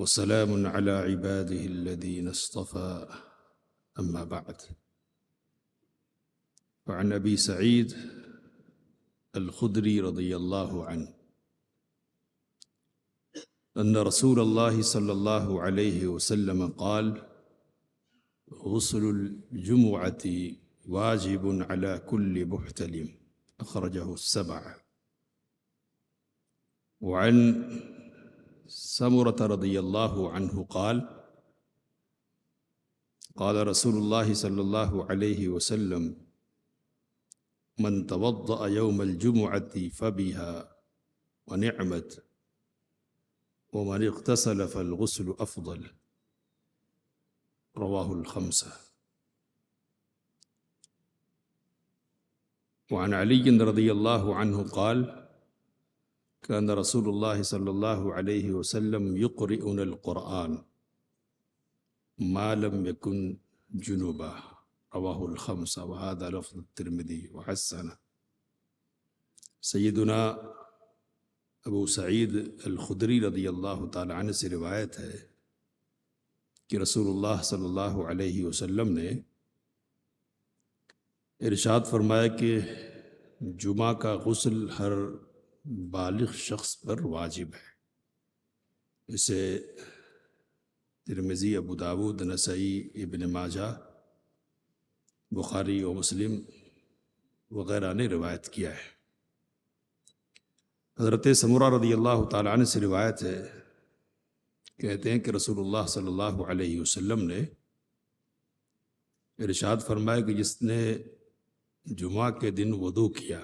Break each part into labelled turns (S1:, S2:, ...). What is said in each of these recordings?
S1: وسلام على عباده الذين اصطفى أما بعد. وعن أبي سعيد الخدري رضي الله عنه أن رسول الله صلى الله عليه وسلم قال: غسل الجمعة واجب على كل محتلم، أخرجه السبعة. وعن سمرة رضي الله عنه قال: قال رسول الله صلى الله عليه وسلم: من توضأ يوم الجمعة فبها ونعمت، ومن اغتسل فالغسل أفضل. رواه الخمسة. وعن علي رضي الله عنه قال: كان رسول الله صلى الله عليه وسلم يقرئنا القرآن ما لم يكن جنوبا. رواه الخمسة، وهذا لفظ الترمذي وحسنه. سیدنا ابو سعید الخدری رضی اللہ تعالی عنہ سے روایت ہے کہ رسول اللہ صلی اللہ علیہ وسلم نے ارشاد فرمایا کہ جمعہ کا غسل ہر بالغ شخص پر واجب ہے۔ اسے ترمذی، ابو داود، نسائی، ابن ماجہ، بخاری و مسلم وغیرہ نے روایت کیا ہے۔ حضرت سمرہ رضی اللہ تعالیٰ عنہ سے روایت ہے، کہتے ہیں کہ رسول اللہ صلی اللہ علیہ وسلم نے ارشاد فرمایا کہ جس نے جمعہ کے دن وضو کیا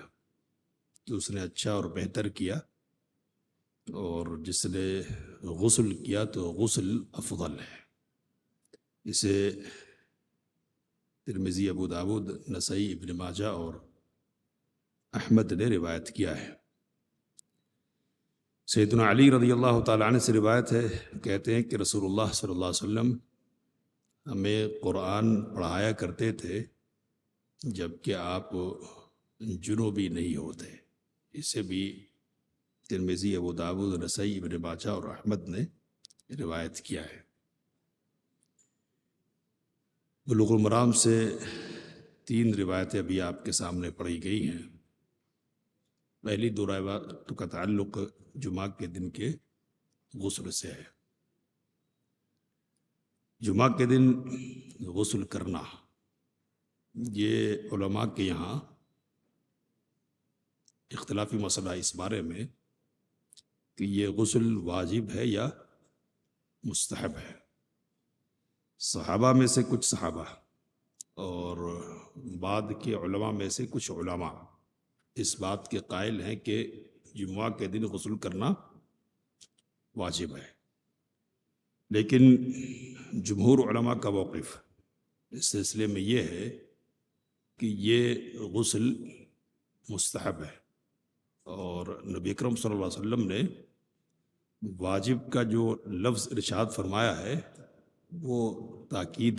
S1: تو اس نے اچھا اور بہتر کیا، اور جس نے غسل کیا تو غسل افضل ہے۔ اسے ترمذی، ابو داود، نسائی، ابن ماجہ اور احمد نے روایت کیا ہے۔ سیدنا علی رضی اللہ تعالیٰ عنہ سے روایت ہے، کہتے ہیں کہ رسول اللہ صلی اللہ علیہ وسلم ہمیں قرآن پڑھایا کرتے تھے جبکہ آپ جنوبی نہیں ہوتے۔ اسے بھی ترمذی، ابو داود، نسائی، ابن ماجہ اور احمد نے روایت کیا ہے۔ بلوغ المرام سے 3 روایتیں ابھی آپ کے سامنے پڑھی گئی ہیں۔ پہلی 2 روایتوں کا تعلق جمعہ کے دن کے غسل سے ہے۔ جمعہ کے دن غسل کرنا، یہ علماء کے یہاں اختلافی مسئلہ اس بارے میں کہ یہ غسل واجب ہے یا مستحب ہے۔ صحابہ میں سے کچھ صحابہ اور بعد کے علماء میں سے کچھ علماء اس بات کے قائل ہیں کہ جمعہ کے دن غسل کرنا واجب ہے، لیکن جمہور علماء کا موقف اس سلسلے میں یہ ہے کہ یہ غسل مستحب ہے، اور نبی اکرم صلی اللہ علیہ وسلم نے واجب کا جو لفظ ارشاد فرمایا ہے وہ تاکید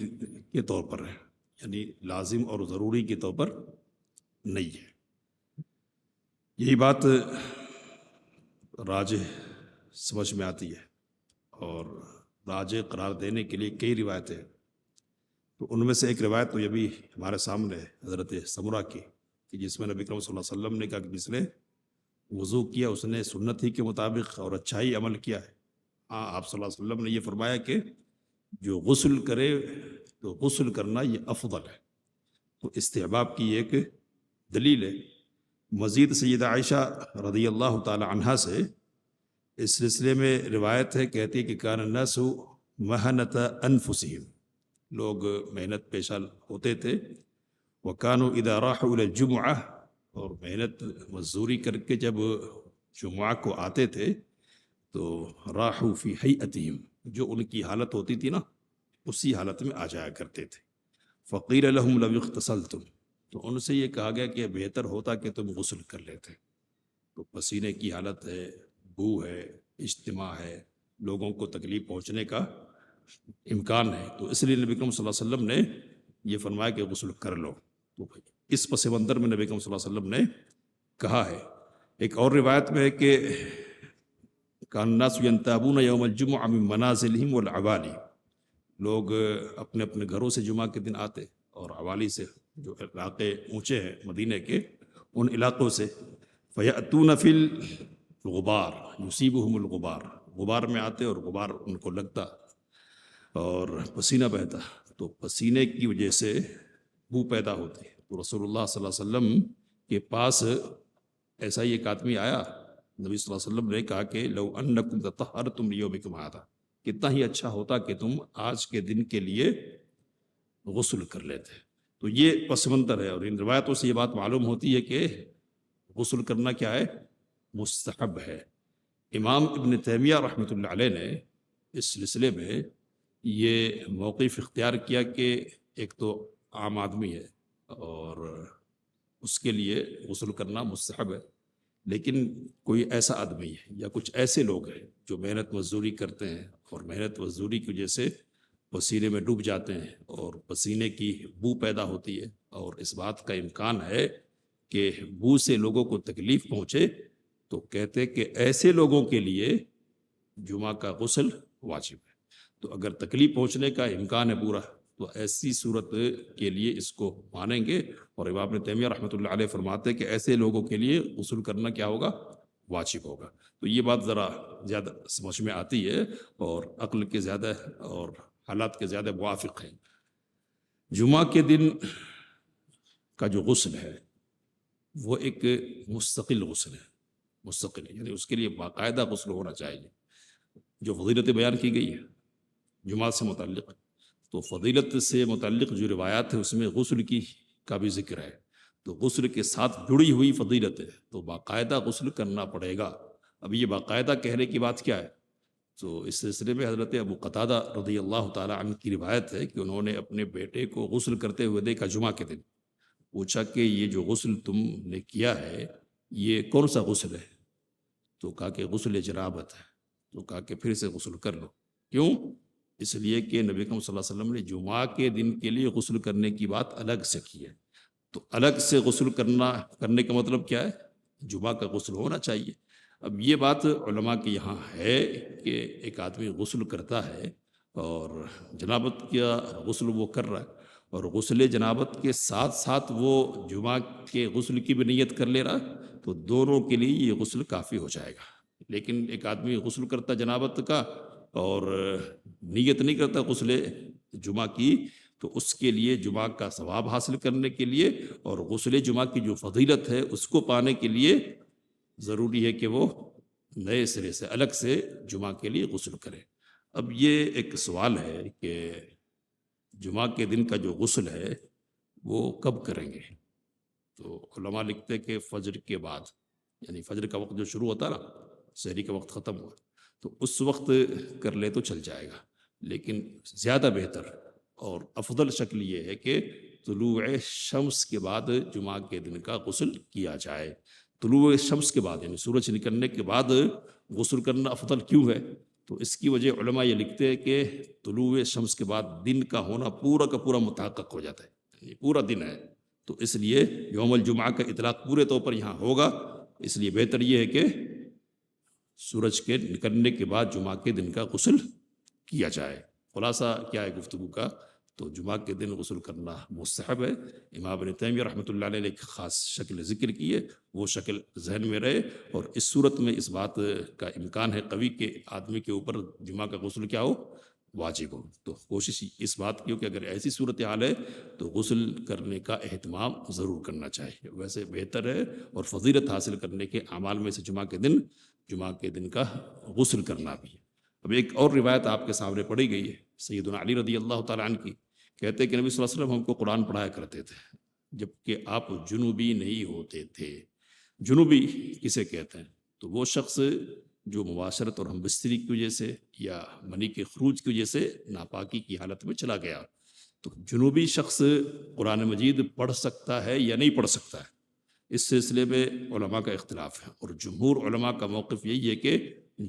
S1: کے طور پر ہے، یعنی لازم اور ضروری کے طور پر نہیں ہے۔ یہی بات راجح سمجھ میں آتی ہے، اور راجح قرار دینے کے لیے کئی روایتیں، تو ان میں سے ایک روایت تو یہ بھی ہمارے سامنے ہے حضرت سمرہ کی، کہ جس میں نبی اکرم صلی اللہ علیہ وسلم نے کہا کہ جس نے وضو کیا اس نے سنت ہی کے مطابق اور اچھا ہی عمل کیا ہے۔ ہاں، آپ صلی اللہ علیہ وسلم نے یہ فرمایا کہ جو غسل کرے تو غسل کرنا یہ افضل ہے، تو استحباب کی ایک دلیل ہے۔ مزید سیدہ عائشہ رضی اللہ تعالی عنہا سے اس سلسلے میں روایت ہے، کہتی ہے کہ کان الناس مہنۃ انفسہم، لوگ محنت پیشہ ہوتے تھے، وکانوا اذا راحوا الی الجمعہ، اور محنت مزدوری کر کے جب جمعہ کو آتے تھے تو راحوا فی ہیئتہم، جو ان کی حالت ہوتی تھی نا اسی حالت میں آ جایا کرتے تھے۔ فقیل لہم لو اغتسلتم، تو ان سے یہ کہا گیا کہ بہتر ہوتا کہ تم غسل کر لیتے، تو پسینے کی حالت ہے، بو ہے، اجتماع ہے، لوگوں کو تکلیف پہنچنے کا امکان ہے، تو اس لیے نبی اکرم صلی اللہ علیہ وسلم نے یہ فرمایا کہ غسل کر لو۔ تو اس پس منظر میں نبی اکرم صلی اللہ علیہ وسلم نے کہا ہے۔ ایک اور روایت میں ہے کہ کان الناس ینتابون یوم الجمعہ من منازلہم والعوالی، لوگ اپنے اپنے گھروں سے جمعہ کے دن آتے اور عوالی سے، جو علاقے اونچے ہیں مدینہ کے، ان علاقوں سے، فیأتون فی الغبار یصیبہم الغبار، غبار میں آتے اور غبار ان کو لگتا اور پسینہ بہتا، تو پسینے کی وجہ سے بو پیدا ہوتی. تو رسول اللہ صلی اللہ علیہ وسلم کے پاس ایسا ہی ایک آدمی آیا، نبی صلی اللہ علیہ وسلم نے کہا کہ لو انکم تطہرتم لیومکم ھذا، کتنا ہی اچھا ہوتا کہ تم آج کے دن کے لیے غسل کر لیتے. تو یہ پس منظر ہے، اور ان روایتوں سے یہ بات معلوم ہوتی ہے کہ غسل کرنا کیا ہے؟ مستحب ہے. امام ابن تیمیہ رحمۃ اللہ علیہ نے اس سلسلے میں یہ موقف اختیار کیا کہ ایک تو عام آدمی ہے اور اس کے لیے غسل کرنا مستحب ہے، لیکن کوئی ایسا آدمی ہے یا کچھ ایسے لوگ ہیں جو محنت مزدوری کرتے ہیں اور محنت مزدوری کی وجہ سے پسینے میں ڈوب جاتے ہیں اور پسینے کی بو پیدا ہوتی ہے، اور اس بات کا امکان ہے کہ بو سے لوگوں کو تکلیف پہنچے، تو کہتے کہ ایسے لوگوں کے لیے جمعہ کا غسل واجب ہے. تو اگر تکلیف پہنچنے کا امکان ہے پورا، تو ایسی صورت کے لیے اس کو مانیں گے. اور امام ابن تیمیہ رحمۃ اللہ علیہ فرماتے ہیں کہ ایسے لوگوں کے لیے غسل کرنا کیا ہوگا؟ واجب ہوگا. تو یہ بات ذرا زیادہ سمجھ میں آتی ہے اور عقل کے زیادہ اور حالات کے زیادہ موافق ہیں. جمعہ کے دن کا جو غسل ہے وہ ایک مستقل غسل ہے، مستقل ہے، یعنی اس کے لیے باقاعدہ غسل ہونا چاہیے. جو فضیلت بیان کی گئی ہے جمعہ سے متعلق، تو فضیلت سے متعلق جو روایات ہے اس میں غسل کا بھی ذکر ہے. تو غسل کے ساتھ جڑی ہوئی فضیلت ہے، تو باقاعدہ غسل کرنا پڑے گا. اب یہ باقاعدہ کہنے کی بات کیا ہے؟ تو اس سلسلے میں حضرت ابو قتادہ رضی اللہ تعالی عنہ کی روایت ہے کہ انہوں نے اپنے بیٹے کو غسل کرتے ہوئے دیکھا جمعہ کے دن. پوچھا کہ یہ جو غسل تم نے کیا ہے یہ کون سا غسل ہے؟ تو کہا کہ غسل جنابت ہے. تو کہا کہ پھر سے غسل کر لو. کیوں؟ اس لیے کہ نبی اکرم صلی اللہ علیہ وسلم نے جمعہ کے دن کے لیے غسل کرنے کی بات الگ سے کی ہے. تو الگ سے غسل کرنے کا مطلب کیا ہے؟ جمعہ کا غسل ہونا چاہیے. اب یہ بات علماء کے یہاں ہے کہ ایک آدمی غسل کرتا ہے اور جنابت کا غسل وہ کر رہا ہے، اور غسل جنابت کے ساتھ ساتھ وہ جمعہ کے غسل کی بھی نیت کر لے رہا ہے، تو دونوں کے لیے یہ غسل کافی ہو جائے گا. لیکن ایک آدمی غسل کرتا جنابت کا اور نیت نہیں کرتا غسل جمعہ کی، تو اس کے لیے جمعہ کا ثواب حاصل کرنے کے لیے اور غسل جمعہ کی جو فضیلت ہے اس کو پانے کے لیے ضروری ہے کہ وہ نئے سرے سے الگ سے جمعہ کے لیے غسل کرے. اب یہ ایک سوال ہے کہ جمعہ کے دن کا جو غسل ہے وہ کب کریں گے؟ تو علماء لکھتے ہیں کہ فجر کے بعد، یعنی فجر کا وقت جو شروع ہوتا نا، سحری کا وقت ختم ہوا، تو اس وقت کر لے تو چل جائے گا. لیکن زیادہ بہتر اور افضل شکل یہ ہے کہ طلوع شمس کے بعد جمعہ کے دن کا غسل کیا جائے. طلوع شمس کے بعد، یعنی سورج نکلنے کے بعد غسل کرنا افضل کیوں ہے؟ تو اس کی وجہ علماء یہ لکھتے ہیں کہ طلوع شمس کے بعد دن کا ہونا پورا کا پورا متحقق ہو جاتا ہے، پورا دن ہے. تو اس لیے یوم الجمعہ کا اطلاق پورے طور پر یہاں ہوگا. اس لیے بہتر یہ ہے کہ سورج کے نکلنے کے بعد جمعہ کے دن کا غسل کیا جائے. خلاصہ کیا ہے گفتگو کا؟ تو جمعہ کے دن غسل کرنا مستحب ہے. امام ابن تیمیہ رحمۃ اللہ علیہ نے ایک خاص شکل ذکر کی ہے، وہ شکل ذہن میں رہے. اور اس صورت میں اس بات کا امکان ہے قوی کہ آدمی کے اوپر جمعہ کا غسل کیا ہو؟ واجب ہو. تو کوشش اس بات کی ہو کہ اگر ایسی صورتحال ہے تو غسل کرنے کا اہتمام ضرور کرنا چاہیے. ویسے بہتر ہے اور فضیلت حاصل کرنے کے اعمال میں سے جمعہ کے دن کا غسل کرنا بھی ہے. اب ایک اور روایت آپ کے سامنے پڑھی گئی ہے سیدنا علی رضی اللہ تعالیٰ عنہ کی. کہتے ہیں کہ نبی صلی اللہ علیہ وسلم ہم کو قرآن پڑھایا کرتے تھے جبکہ آپ جنوبی نہیں ہوتے تھے. جنوبی کسے کہتے ہیں؟ تو وہ شخص جو مباشرت اور ہم بستری کی وجہ سے یا منی کے خروج کی وجہ سے ناپاکی کی حالت میں چلا گیا. تو جنوبی شخص قرآن مجید پڑھ سکتا ہے یا نہیں پڑھ سکتا ہے؟ اس سلسلے میں علماء کا اختلاف ہے، اور جمہور علماء کا موقف یہی ہے کہ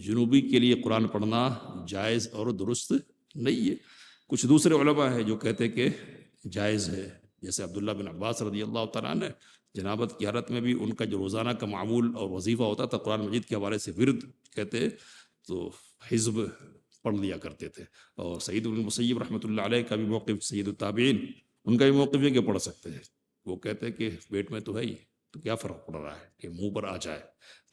S1: جنوبی کے لیے قرآن پڑھنا جائز اور درست نہیں ہے. کچھ دوسرے علماء ہیں جو کہتے ہیں کہ جائز ہے، جیسے عبداللہ بن عباس رضی اللہ تعالیٰ عنہ جنابت کی حالت میں بھی ان کا جو روزانہ کا معمول اور وظیفہ ہوتا تھا قرآن مجید کے حوالے سے ورد کہتے تو حزب پڑھ لیا کرتے تھے. اور سعید بن المسیب رحمۃ اللہ علیہ کا بھی موقف، سید التابعین، ان کا بھی موقف ہے کہ پڑھ سکتے ہیں. وہ کہتے ہیں کہ پیٹ میں تو ہے ہی، تو کیا فرق پڑ رہا ہے کہ منہ پر آ جائے.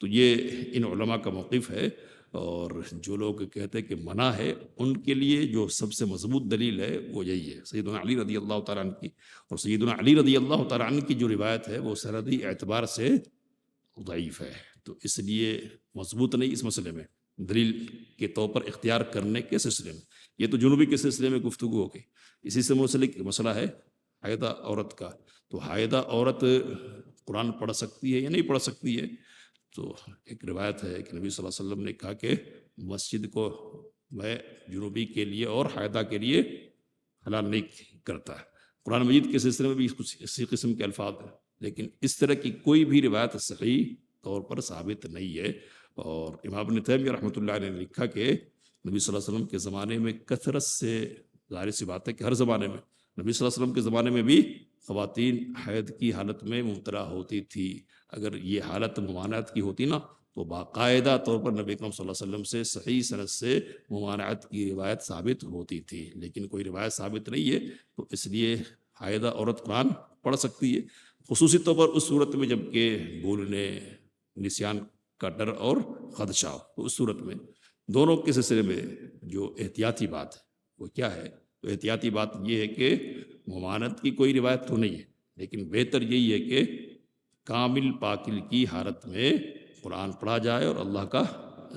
S1: تو یہ ان علماء کا موقف ہے. اور جو لوگ کہتے ہیں کہ منع ہے، ان کے لیے جو سب سے مضبوط دلیل ہے وہ یہی ہے سیدنا علی رضی اللہ تعالیٰ عنہ کی. اور سیدنا علی رضی اللہ تعالیٰ عنہ کی جو روایت ہے وہ سندی اعتبار سے ضعیف ہے، تو اس لیے مضبوط نہیں اس مسئلے میں دلیل کے طور پر اختیار کرنے کے سلسلے میں. یہ تو جنوبی کے سلسلے میں گفتگو ہو گئی. اسی سے منسلک مسئلہ ہے حائضہ عورت کا. تو حائضہ عورت قرآن پڑھ سکتی ہے یا نہیں پڑھ سکتی ہے؟ تو ایک روایت ہے کہ نبی صلی اللہ علیہ وسلم نے کہا کہ مسجد کو میں جنوبی کے لیے اور حائضہ کے لیے حلال نہیں کرتا ہے. قرآن مجید کے سلسلے میں بھی کچھ اسی قسم کے الفاظ ہیں، لیکن اس طرح کی کوئی بھی روایت صحیح طور پر ثابت نہیں ہے. اور امام ابن تیمیہ رحمۃ اللہ علیہ نے لکھا کہ نبی صلی اللہ علیہ وسلم کے زمانے میں کثرت سے، ظاہر سی بات ہے کہ ہر زمانے میں، نبی صلی اللہ علیہ وسلم کے زمانے میں بھی خواتین حید کی حالت میں مبتلا ہوتی تھی. اگر یہ حالت ممانعت کی ہوتی نا تو باقاعدہ طور پر نبی اکرم صلی اللہ علیہ وسلم سے صحیح سند سے ممانعت کی روایت ثابت ہوتی تھی، لیکن کوئی روایت ثابت نہیں ہے. تو اس لیے حائضہ عورت قرآن پڑھ سکتی ہے، خصوصی طور پر اس صورت میں جب کہ بھولنے، نسیان کا ڈر اور خدشہ ہو. تو اس صورت میں دونوں کے سلسلے میں جو احتیاطی بات ہے وہ کیا ہے؟ تو احتیاطی بات یہ ہے کہ ممانعت کی کوئی روایت تو نہیں ہے، لیکن بہتر یہی ہے کہ کامل پاکل کی حالت میں قرآن پڑھا جائے اور اللہ کا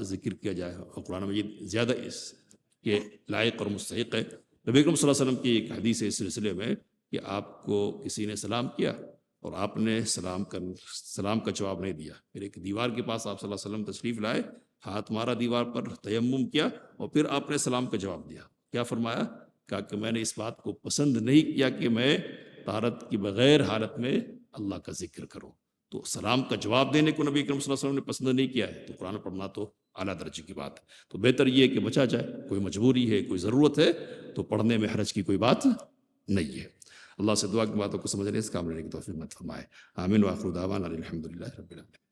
S1: ذکر کیا جائے. اور قرآن مجید زیادہ اس کے لائق اور مستحق ہے. نبی اکرم صلی اللہ علیہ وسلم کی ایک حدیث ہے اس سلسلے میں کہ آپ کو کسی نے سلام کیا اور آپ نے سلام کا جواب نہیں دیا، پھر ایک دیوار کے پاس آپ صلی اللہ علیہ وسلم تشریف لائے، ہاتھ مارا دیوار پر، تیمم کیا اور پھر آپ نے سلام کا جواب دیا. کیا فرمایا؟ کہا کہ میں نے اس بات کو پسند نہیں کیا کہ میں طہارت کی بغیر حالت میں اللہ کا ذکر کروں. تو سلام کا جواب دینے کو نبی اکرم صلی اللہ علیہ وسلم نے پسند نہیں کیا ہے، تو قرآن پڑھنا تو اعلیٰ درجے کی بات ہے. تو بہتر یہ ہے کہ بچا جائے. کوئی مجبوری ہے، کوئی ضرورت ہے تو پڑھنے میں حرج کی کوئی بات نہیں ہے. اللہ سے دعا کی باتوں کو سمجھنے، اس کام لینے کی توفیق عطا فرمائے. آمین. وآخر دعوانا الحمدللہ رب العالمین.